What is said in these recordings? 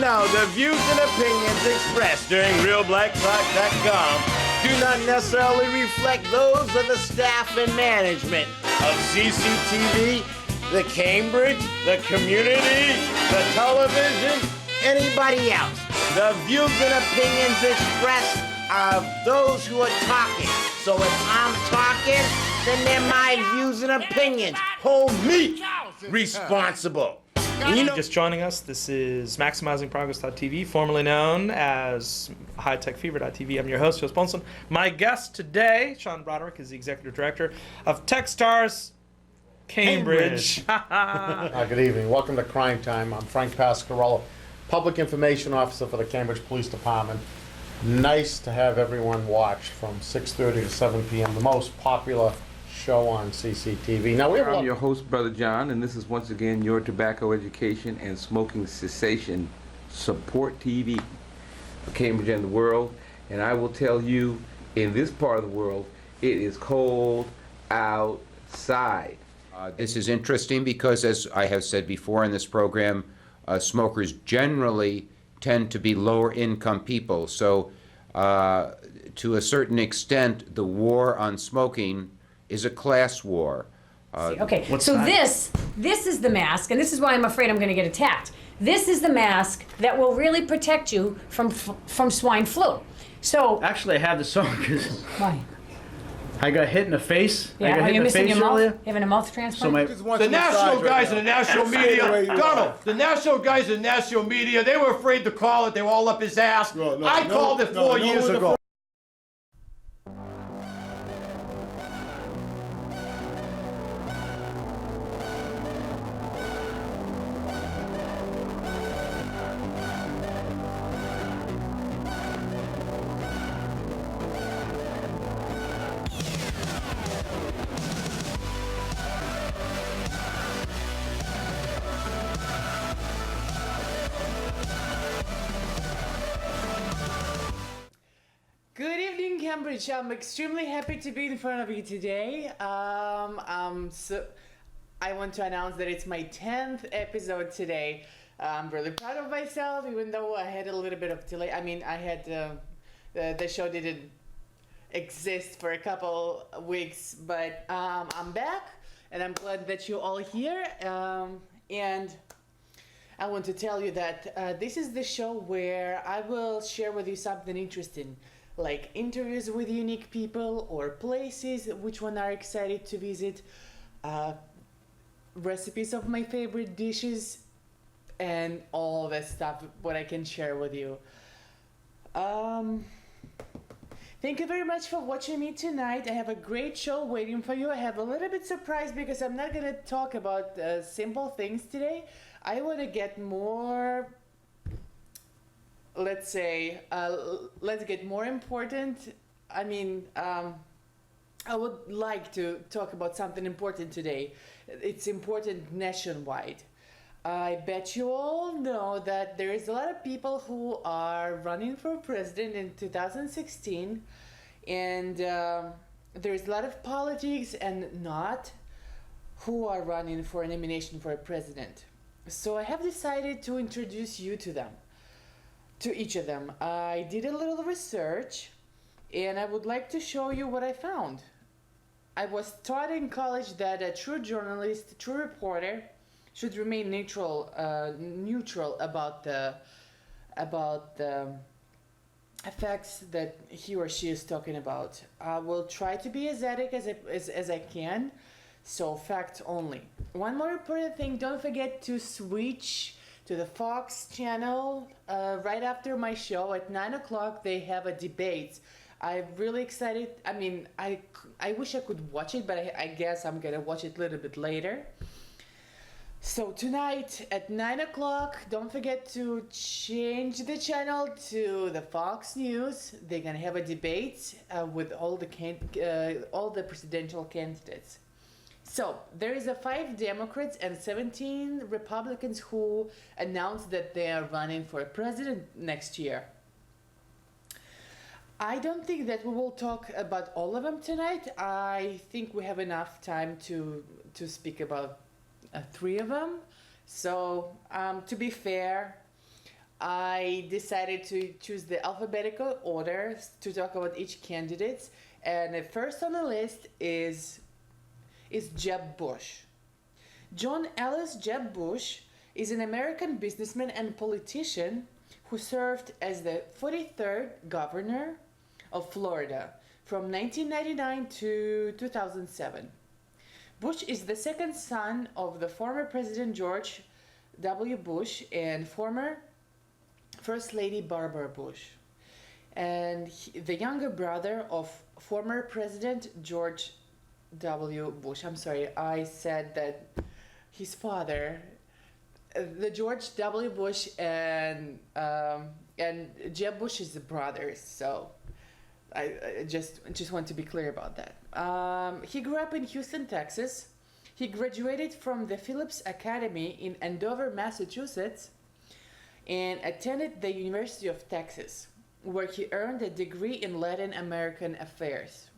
No, the views and opinions expressed during RealBlackTalk.com do not necessarily reflect those of the staff and management of CCTV, the Cambridge, the community, the television, anybody else. The views and opinions expressed are of those who are talking. So if I'm talking, then they're my views and opinions. Hold me responsible. And you know, Just joining us, this is MaximizingProgress.tv, formerly known as HighTechFever.tv. I'm your host, Joe Sponson. My guest today, Sean Broderick, is the Executive Director of Techstars Cambridge. Good evening. Welcome to Crime Time. I'm Frank Pasquarello, Public Information Officer for the Cambridge Police Department. Nice to have everyone watch from 6:30 to 7 p.m., the most popular show on CCTV. Now, I'm your host, Brother John, and this is once again your tobacco education and smoking cessation support TV for Cambridge and the world. And I will tell you, in this part of the world, it is cold outside. This is interesting because, as I have said before in this program, smokers generally tend to be lower income people. So to a certain extent, the war on smoking is a class war. Okay, so this is the mask, and this is why I'm afraid I'm going to get attacked. This is the mask that will really protect you from swine flu. So Actually, I have the song because why? I got hit in the face. Yeah, I got are hit you in the missing face your mouth? earlier. Having a mouth So transplant? my The national guys in the national media, Donald, the national guys in the national media, they were afraid to call it. They were all up his ass. I called it 4 years ago. Good evening, Cambridge. I'm extremely happy to be in front of you today. So I want to announce that it's my 10th episode today. I'm really proud of myself, even though I had a little bit of delay. I mean, I had the show didn't exist for a couple weeks, but I'm back, and I'm glad that you're all here. And I want to tell you that this is the show where I will share with you something interesting, like interviews with unique people or places which one are excited to visit, recipes of my favorite dishes, and all that stuff what I can share with you. Thank you very much for watching me tonight. I have a great show waiting for you. I have a little bit surprised because I'm not gonna talk about simple things today. I want to get more, let's say, let's get more important. I mean, I would like to talk about something important today. It's important nationwide. I bet you all know that there is a lot of people who are running for president in 2016, and there is a lot of politics and not who are running for a nomination for a president. So I have decided to introduce you to them. To each of them. I did a little research, and I would like to show you what I found. I was taught in college that a true journalist, true reporter, should remain neutral about the effects that he or she is talking about. I will try to be as ethic as I can, so facts only. One more important thing: don't forget to switch to the Fox channel right after my show at 9 o'clock. They have a debate. I'm really excited. I mean, I wish I could watch it, but I guess I'm gonna watch it a little bit later. So tonight at 9 o'clock, don't forget to change the channel to the Fox News. They're gonna have a debate with all the presidential candidates. So there is 5 Democrats and 17 Republicans who announced that they are running for president next year. I don't think that we will talk about all of them tonight. I think we have enough time to speak about 3 of them. So to be fair, I decided to choose the alphabetical order to talk about each candidate. And the first on the list is Jeb Bush. John Ellis Jeb Bush is an American businessman and politician who served as the 43rd governor of Florida from 1999 to 2007. Bush is the second son of the former President George W. Bush and former First Lady Barbara Bush, and the younger brother of former President George W. Bush. I'm sorry, I said that his father, the George W. Bush and Jeb Bush is the brothers. So I just want to be clear about that. He grew up in Houston, Texas. He graduated from the Phillips Academy in Andover, Massachusetts, and attended the University of Texas, where he earned a degree in Latin American affairs.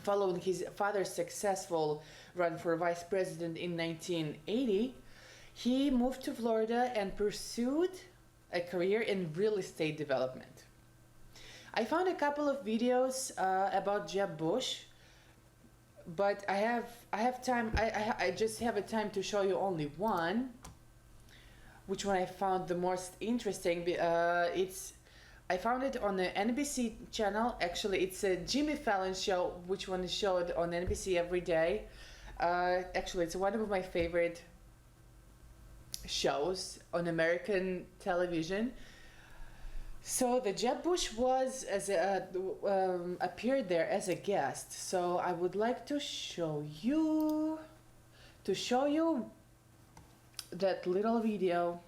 Following his father's successful run for vice president in 1980, he moved to Florida and pursued a career in real estate development. I found a couple of videos about Jeb Bush, but I have time. I just have a time to show you only one. Which one I found the most interesting? I found it on the NBC channel. Actually, it's a Jimmy Fallon show, which one is showed on NBC every day. Actually, it's one of my favorite shows on American television. So the Jeb Bush was appeared there as a guest. So I would like to show you that little video.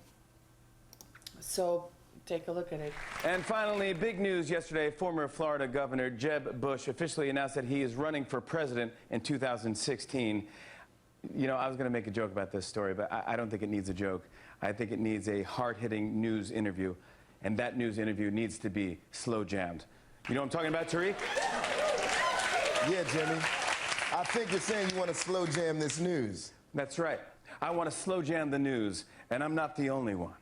So take a look at it. And finally, big news yesterday. Former Florida Governor Jeb Bush officially announced that he is running for president in 2016. You know, I was going to make a joke about this story, but I don't think it needs a joke. I think it needs a hard-hitting news interview, and that news interview needs to be slow jammed. You know what I'm talking about, Tariq? Yeah, Jimmy. I think you're saying you want to slow jam this news. That's right. I want to slow jam the news, and I'm not the only one.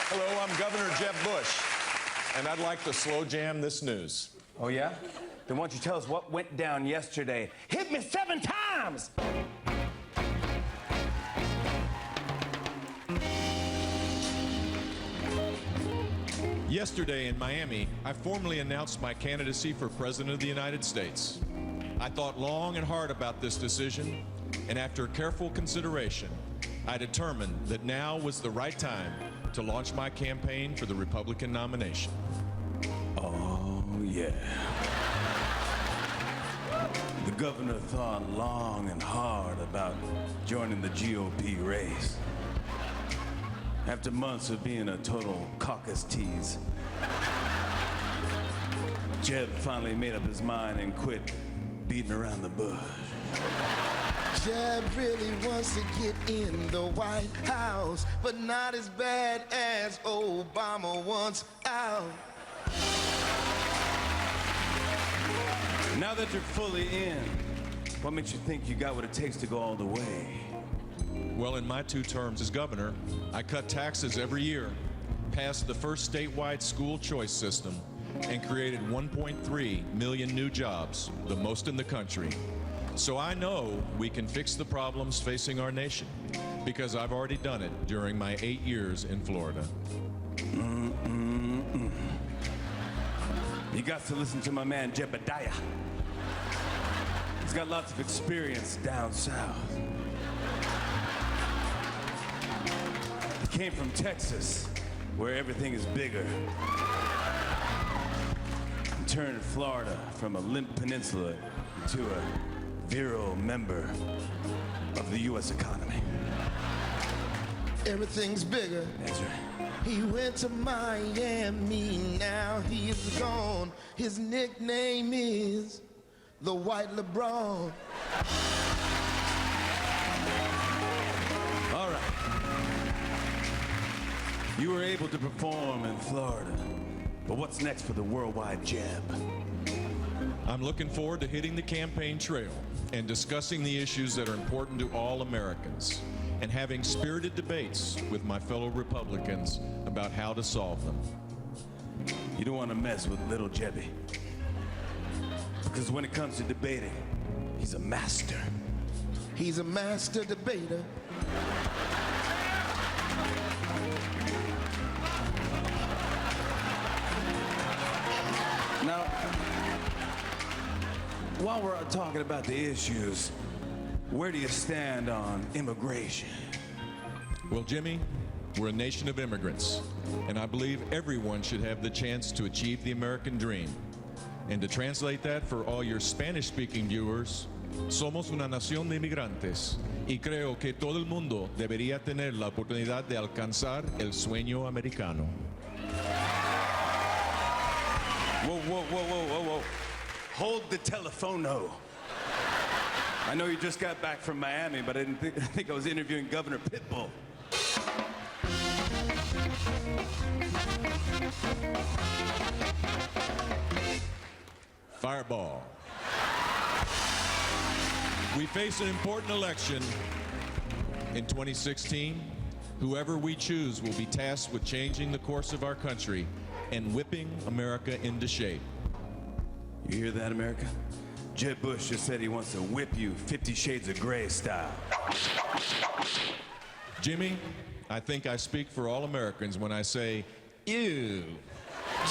Hello, I'm Governor Jeb Bush, and I'd like to slow jam this news. Oh, yeah? Then why don't you tell us what went down yesterday? Hit me 7 times! Yesterday in Miami, I formally announced my candidacy for President of the United States. I thought long and hard about this decision, and after careful consideration, I determined that now was the right time to launch my campaign for the Republican nomination. Oh, yeah. The governor thought long and hard about joining the GOP race. After months of being a total caucus tease, Jeb finally made up his mind and quit beating around the bush. Jeb really wants to get in the White House, but not as bad as Obama wants out. Now that you're fully in, what makes you think you got what it takes to go all the way? Well, in my 2 terms as governor, I cut taxes every year, passed the first statewide school choice system, and created 1.3 million new jobs, the most in the country. So I know we can fix the problems facing our nation, because I've already done it during my 8 years in Florida. You got to listen to my man Jebediah. He's got lots of experience down south. He came from Texas, where everything is bigger. And turned Florida from a limp peninsula to a virile member of the U.S. economy. Everything's bigger. That's right. He went to Miami, now he's gone. His nickname is the White LeBron. All right. You were able to perform in Florida, but what's next for the worldwide Jeb? I'm looking forward to hitting the campaign trail and discussing the issues that are important to all Americans and having spirited debates with my fellow Republicans about how to solve them. You don't want to mess with little Jebby, because when it comes to debating, he's a master. He's a master debater. Now, while we're talking about the issues, where do you stand on immigration? Well, Jimmy, we're a nation of immigrants, and I believe everyone should have the chance to achieve the American dream. And to translate that for all your Spanish-speaking viewers, somos una nación de inmigrantes, y creo que todo el mundo debería tener la oportunidad de alcanzar el sueño americano. Whoa, whoa, whoa, whoa, whoa, whoa. Hold the telephono. I know you just got back from Miami, but I think I was interviewing Governor Pitbull. Fireball. We face an important election in 2016. Whoever we choose will be tasked with changing the course of our country and whipping America into shape. You hear that, America? Jeb Bush just said he wants to whip you 50 Shades of Grey style. Jimmy, I think I speak for all Americans when I say, ew.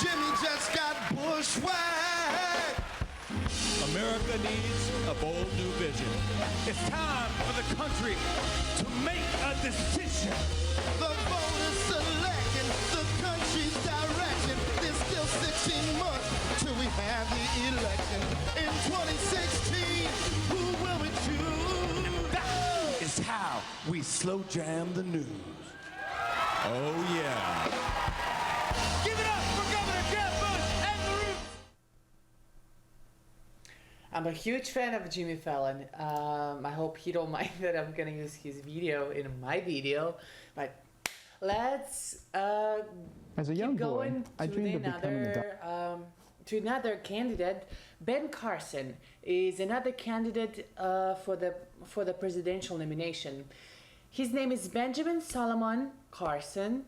Jimmy just got bushwhacked. America needs a bold new vision. It's time for the country to make a decision. The voters selecting the country's direction. There's still 16 months till we have the election. In 2016, who will we choose? And that is how we slow jam the news. Oh, yeah. Give it up for Governor Jeb Bush and the Roots. I'm a huge fan of Jimmy Fallon. I hope he don't mind that I'm gonna use his video in my video, but let's As a young keep going boy, I dreamed of becoming a to another candidate. Ben Carson is another candidate for the presidential nomination. His name is Benjamin Solomon Carson.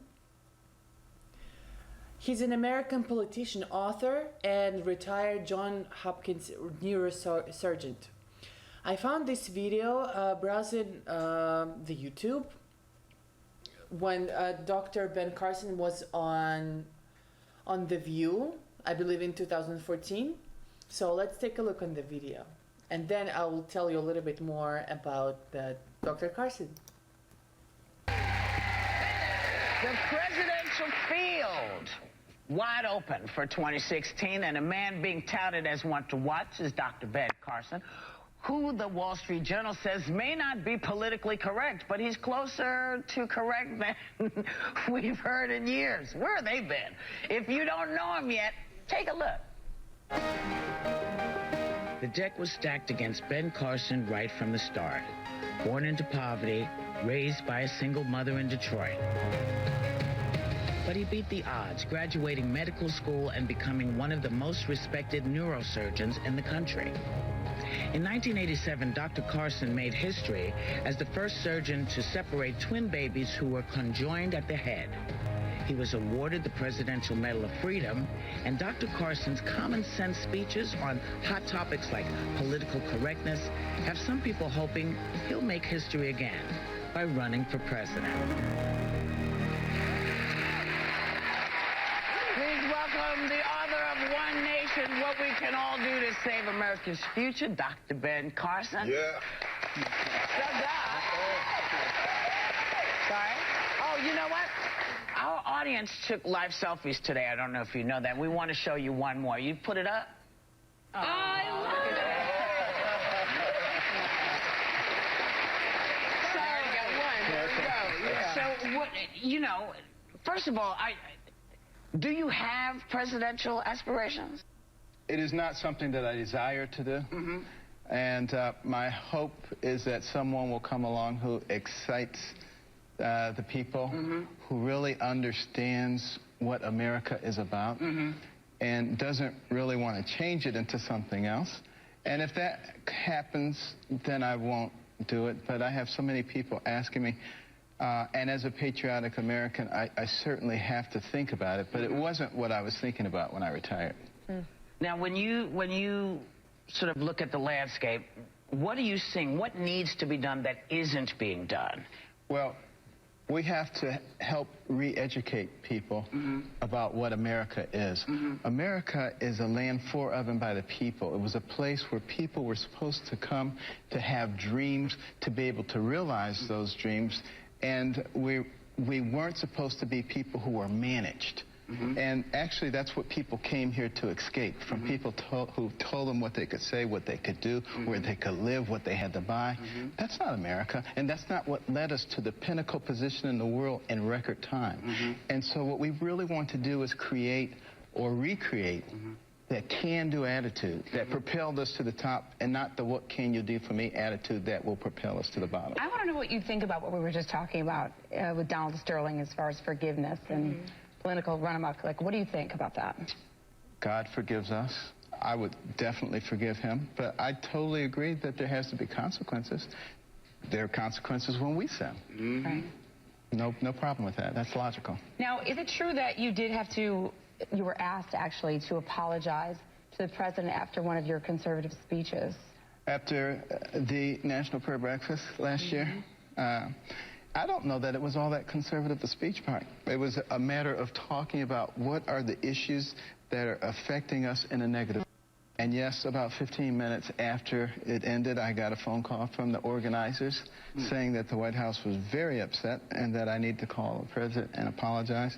He's an American politician, author, and retired Johns Hopkins neurosurgeon. I found this video browsing the YouTube when Dr. Ben Carson was on The View, I believe in 2014. So let's take a look on the video, and then I will tell you a little bit more about Dr. Carson. The presidential field wide open for 2016, and a man being touted as one to watch is Dr. Ben Carson, who the Wall Street Journal says may not be politically correct, but he's closer to correct than we've heard in years. Where have they been? If you don't know him yet, take a look. The deck was stacked against Ben Carson right from the start. Born into poverty, raised by a single mother in Detroit. But he beat the odds, graduating medical school and becoming one of the most respected neurosurgeons in the country. In 1987, Dr. Carson made history as the first surgeon to separate twin babies who were conjoined at the head. He was awarded the Presidential Medal of Freedom, and Dr. Carson's common sense speeches on hot topics like political correctness have some people hoping he'll make history again by running for president. Please welcome the author of One Nation, What We Can All Do to Save America's Future, Dr. Ben Carson. Yeah. Sorry? Oh, you know what? Our audience took live selfies today. I don't know if you know that. We want to show you one more. You put it up? Oh, I love it. Sorry, got one. There we go. So, what, you know, first of all, do you have presidential aspirations? It is not something that I desire to do. Mm-hmm. And my hope is that someone will come along who excites the people, Mm-hmm. who really understands what America is about, Mm-hmm. and doesn't really want to change it into something else. And if that happens, then I won't do it. But I have so many people asking me, and as a patriotic American, I certainly have to think about it, but it wasn't what I was thinking about when I retired. Now, when you sort of look at the landscape, what are you seeing? What needs to be done that isn't being done? Well, we have to help re-educate people about what America is. America is a land for, of, and by the people. It was a place where people were supposed to come to have dreams, to be able to realize those dreams, and we weren't supposed to be people who were managed. And actually, that's what people came here to escape from, people who told them what they could say, what they could do, where they could live, what they had to buy. That's not America, and that's not what led us to the pinnacle position in the world in record time. And so what we really want to do is create or recreate that can-do attitude that propelled us to the top, and not the what can you do for me attitude that will propel us to the bottom. I want to know what you think about what we were just talking about with Donald Sterling as far as forgiveness and political run-amok. Like, what do you think about that? God forgives us. I would definitely forgive him, but I totally agree that there has to be consequences. There are consequences when we sin. Right. No problem with that. That's logical. Now, is it true that you were asked actually to apologize to the president after one of your conservative speeches? After the National Prayer Breakfast last year, I don't know that it was all that conservative, the speech part. It was a matter of talking about what are the issues that are affecting us in a negative. And yes, about 15 minutes after it ended, I got a phone call from the organizers saying that the White House was very upset and that I need to call the president and apologize.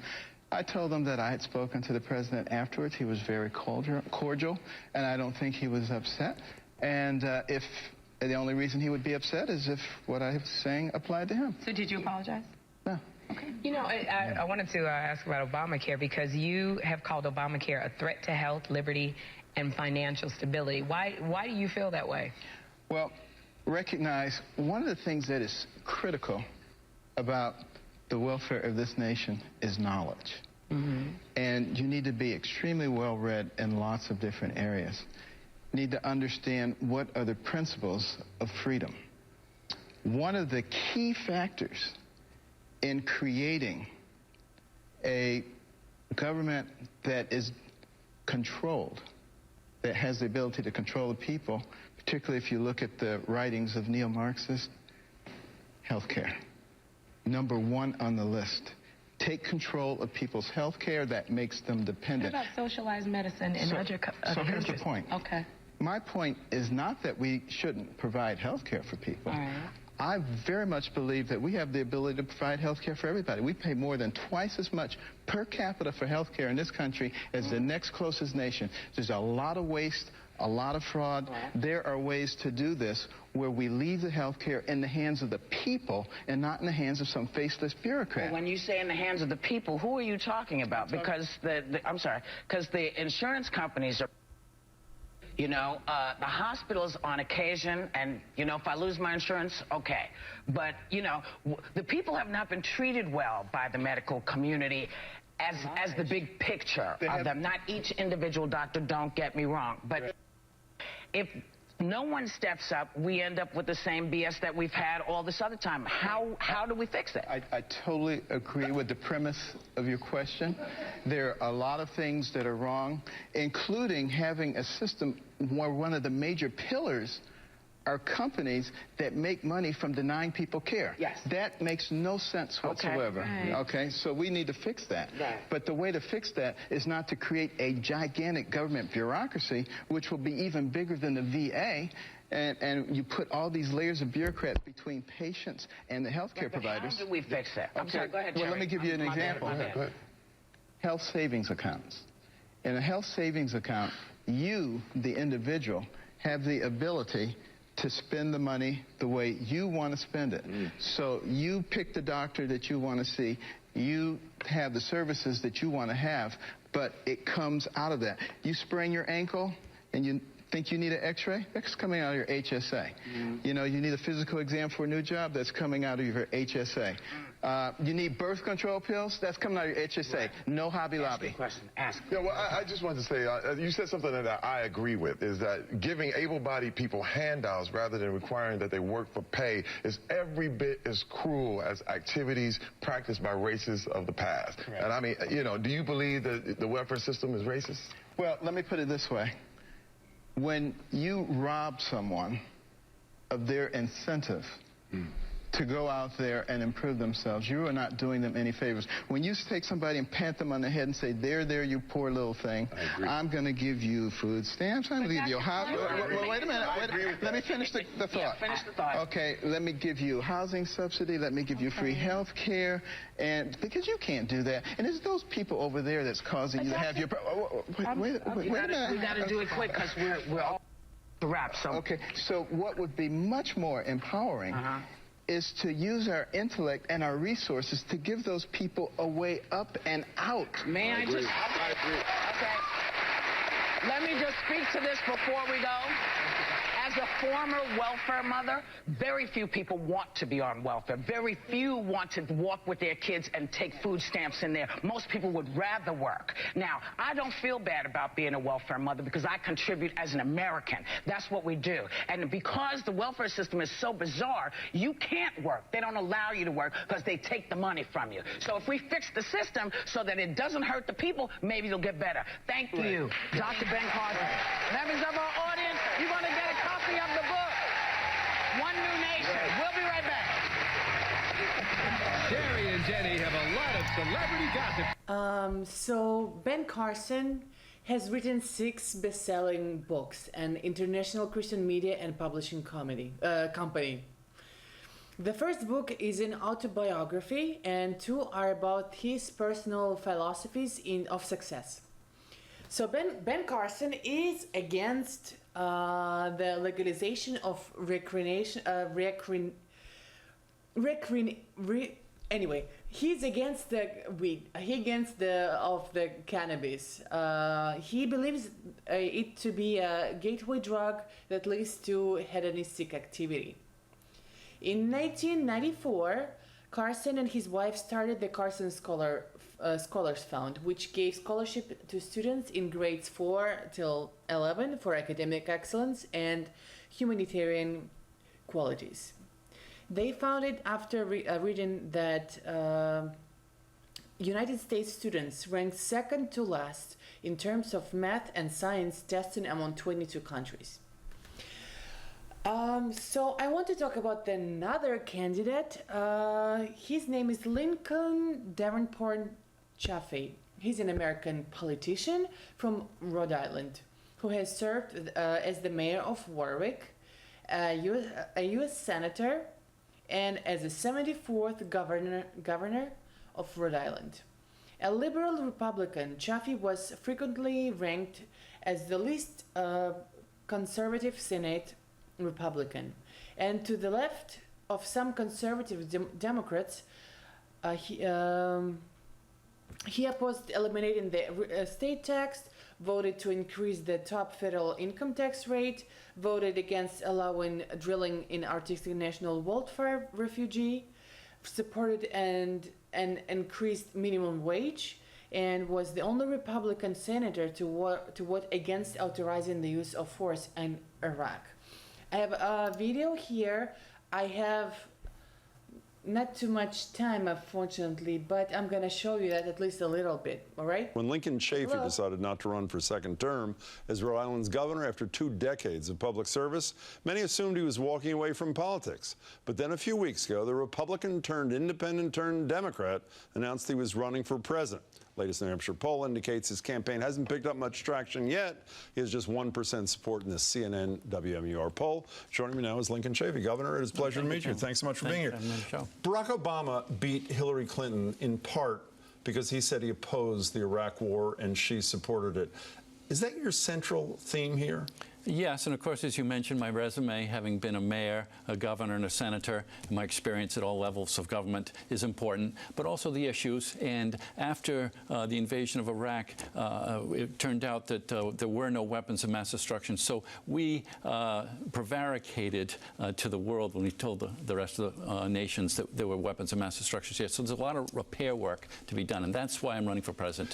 I told them that I had spoken to the president afterwards. He was very cordial, and I don't think he was upset. And if the only reason he would be upset is if what I was saying applied to him. So did you apologize? No. Okay. You know, I wanted to ask about Obamacare, because you have called Obamacare a threat to health, liberty, and financial stability. Why do you feel that way? Well, recognize one of the things that is critical about the welfare of this nation is knowledge. And you need to be extremely well-read in lots of different areas. Need to understand what are the principles of freedom. One of the key factors in creating a government that is controlled, that has the ability to control the people, particularly if you look at the writings of neo-Marxists, healthcare. Number one on the list. Take control of people's healthcare, that makes them dependent. What about socialized medicine in other countries? So here's the point. Okay. My point is not that we shouldn't provide health care for people. All right. I very much believe that we have the ability to provide health care for everybody. We pay more than twice as much per capita for health care in this country as the next closest nation. There's a lot of waste, a lot of fraud. There are ways to do this where we leave the health care in the hands of the people and not in the hands of some faceless bureaucrat. Well, when you say in the hands of the people, who are you talking about? Because because the insurance companies are, you know, the hospitals on occasion, and, you know, if I lose my insurance, okay. But, you know, the people have not been treated well by the medical community as the big picture of them. Not each individual doctor, don't get me wrong. But if no one steps up, we end up with the same BS that we've had all this other time. How do we fix it? I totally agree with the premise of your question. There are a lot of things that are wrong, including having a system where one of the major pillars are companies that make money from denying people care. Yes. That makes no sense whatsoever. Okay. Right. Okay, so we need to fix that. Right. But the way to fix that is not to create a gigantic government bureaucracy, which will be even bigger than the VA, and you put all these layers of bureaucrats between patients and the healthcare providers. How do we fix that? I'm sorry, go ahead, Well, Jerry. let me give you an example. Go ahead. Health savings accounts. In a health savings account, you, the individual, have the ability to spend the money the way you want to spend it. So you pick the doctor that you want to see, you have the services that you want to have, but it comes out of that. You sprain your ankle and you think you need an x-ray? That's coming out of your HSA. You know, you need a physical exam for a new job? That's coming out of your HSA. You need birth control pills? That's coming out of your HSA. Right. No Hobby Lobby. Question. Ask. Yeah, well, I just wanted to say, you said something that I agree with, is that giving able-bodied people handouts rather than requiring that they work for pay is every bit as cruel as activities practiced by racists of the past. Right. And I mean, you know, do you believe that the welfare system is racist? Well, let me put it this way. When you rob someone of their incentive to go out there and improve themselves, you are not doing them any favors. When you take somebody and pat them on the head and say, there, you poor little thing, I'm going to give you food stamps, I'm going to give you a house. Wait a minute. Let me finish the thought. Yeah, finish the thought. Okay, let me give you housing subsidy, let me give you free health care, and because you can't do that. And it's those people over there that's causing you to have your... Wait a minute. We got to do it quick because we're all to wrap. So. Okay, so what would be much more empowering is to use our intellect and our resources to give those people a way up and out. May I just... Okay. Let me just speak to this before we go. As a former welfare mother, very few people want to be on welfare. Very few want to walk with their kids and take food stamps in there. Most people would rather work. Now, I don't feel bad about being a welfare mother because I contribute as an American. That's what we do. And because the welfare system is so bizarre, you can't work. They don't allow you to work because they take the money from you. So if we fix the system so that it doesn't hurt the people, maybe it'll get better. Thank you, Dr. Ben Carson. Members of our audience, you're going to get a copy of the book, One New Nation. We'll be right back. Jerry and Jenny have a lot of celebrity gossip. So Ben Carson has written 6 best-selling books, an international Christian media and publishing company. The first book is an autobiography, and 2 are about his personal philosophies of success. So Ben Carson is against the legalization of anyway, he's against the weed. He against the cannabis. He believes it to be a gateway drug that leads to hedonistic activity. In 1994, Carson and his wife started the Carson Scholars Fund, which gave scholarship to students in grades 4 till 11 for academic excellence and humanitarian qualities. They found it after reading that United States students ranked second to last in terms of math and science testing among 22 countries. So I want to talk about another candidate. His name is Lincoln Davenport Chaffe. He's an American politician from Rhode Island who has served as the mayor of Warwick, a U.S. senator, and as the 74th governor of Rhode Island. A liberal Republican, Chaffe was frequently ranked as the least conservative Senate Republican, and to the left of some conservative Democrats, he opposed eliminating the state tax, voted to increase the top federal income tax rate, voted against allowing drilling in Arctic National Wildfire Refuge, supported and increased minimum wage, and was the only Republican senator to vote against authorizing the use of force in Iraq. I have a video here. I have not too much time, unfortunately, but I'm going to show you that at least a little bit, all right? When Lincoln Chaffe decided not to run for second term as Rhode Island's governor after 2 decades of public service, many assumed he was walking away from politics. But then a few weeks ago, the Republican turned independent turned Democrat announced he was running for president. Latest New Hampshire poll indicates his campaign hasn't picked up much traction yet. He has just 1% support in the CNN WMUR poll. Joining me now is Lincoln Chaffe. Governor, it is a pleasure to meet you. Thanks so much for being here. Barack Obama beat Hillary Clinton in part because he said he opposed the Iraq war and she supported it. Is that your central theme here? Yes, and of course, as you mentioned, my resume, having been a mayor, a governor, and a senator, my experience at all levels of government is important, but also the issues. And after the invasion of Iraq, it turned out that there were no weapons of mass destruction. So we prevaricated to the world when we told the rest of the nations that there were weapons of mass destruction here. So there's a lot of repair work to be done, and that's why I'm running for president,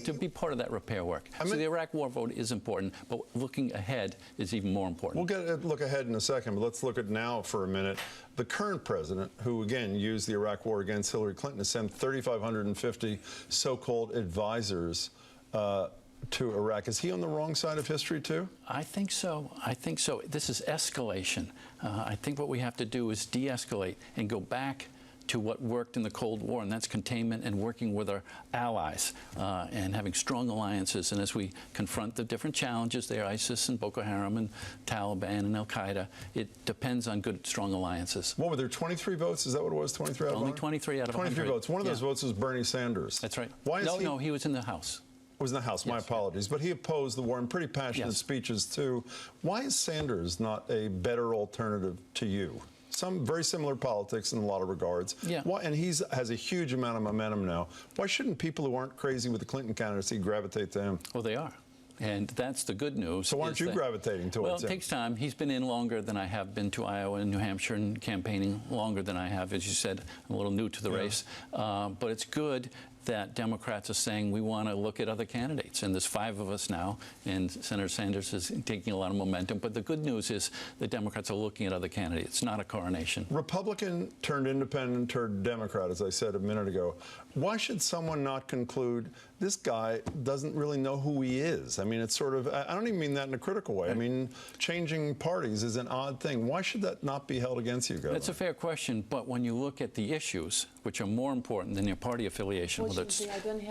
to be part of that repair work. So the Iraq war vote is important, but looking ahead is even more important. We'll look ahead in a second, but let's look at now for a minute. The current president, who again used the Iraq war against Hillary Clinton to send 3,550 so-called advisors to Iraq, is he on the wrong side of history too? I think so. I think so. This is escalation. I think what we have to do is de-escalate and go back to what worked in the Cold War, and that's containment and working with our allies and having strong alliances. And as we confront the different challenges there, ISIS and Boko Haram and Taliban and Al-Qaeda, it depends on good, strong alliances. What were there, 23 votes? Is that what it was, 23 out of 100? Only 23 out of 23 100. votes. One of those votes was Bernie Sanders. That's right. Why is No, he was in the House. Was in the House, my apologies. But he opposed the war in pretty passionate speeches, too. Why is Sanders not a better alternative to you? Some very similar politics in a lot of regards. Yeah. Why, and he has a huge amount of momentum now. Why shouldn't people who aren't crazy with the Clinton candidacy gravitate to him? Well, they are. And that's the good news. So aren't you gravitating towards him? Well, it takes time. He's been in longer than I have been to Iowa and New Hampshire and campaigning longer than I have. As you said, I'm a little new to the race. But it's good that Democrats are saying we want to look at other candidates. And there's 5 of us now, and Senator Sanders is taking a lot of momentum. But the good news is the Democrats are looking at other candidates. It's not a coronation. Republican turned independent turned Democrat, as I said a minute ago. Why should someone not conclude this guy doesn't really know who he is? I mean, it's sort of, I don't even mean that in a critical way. I mean, changing parties is an odd thing. Why should that not be held against you, Governor? That's a fair question, but when you look at the issues, which are more important than your party affiliation, whether it's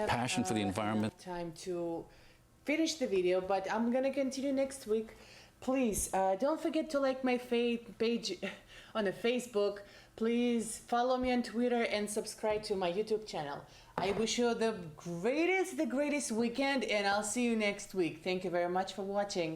passion for the environment. Time to finish the video, but I'm gonna continue next week. Please don't forget to like my page on the Facebook. Please follow me on Twitter and subscribe to my YouTube channel. I wish you the greatest weekend, and I'll see you next week. Thank you very much for watching.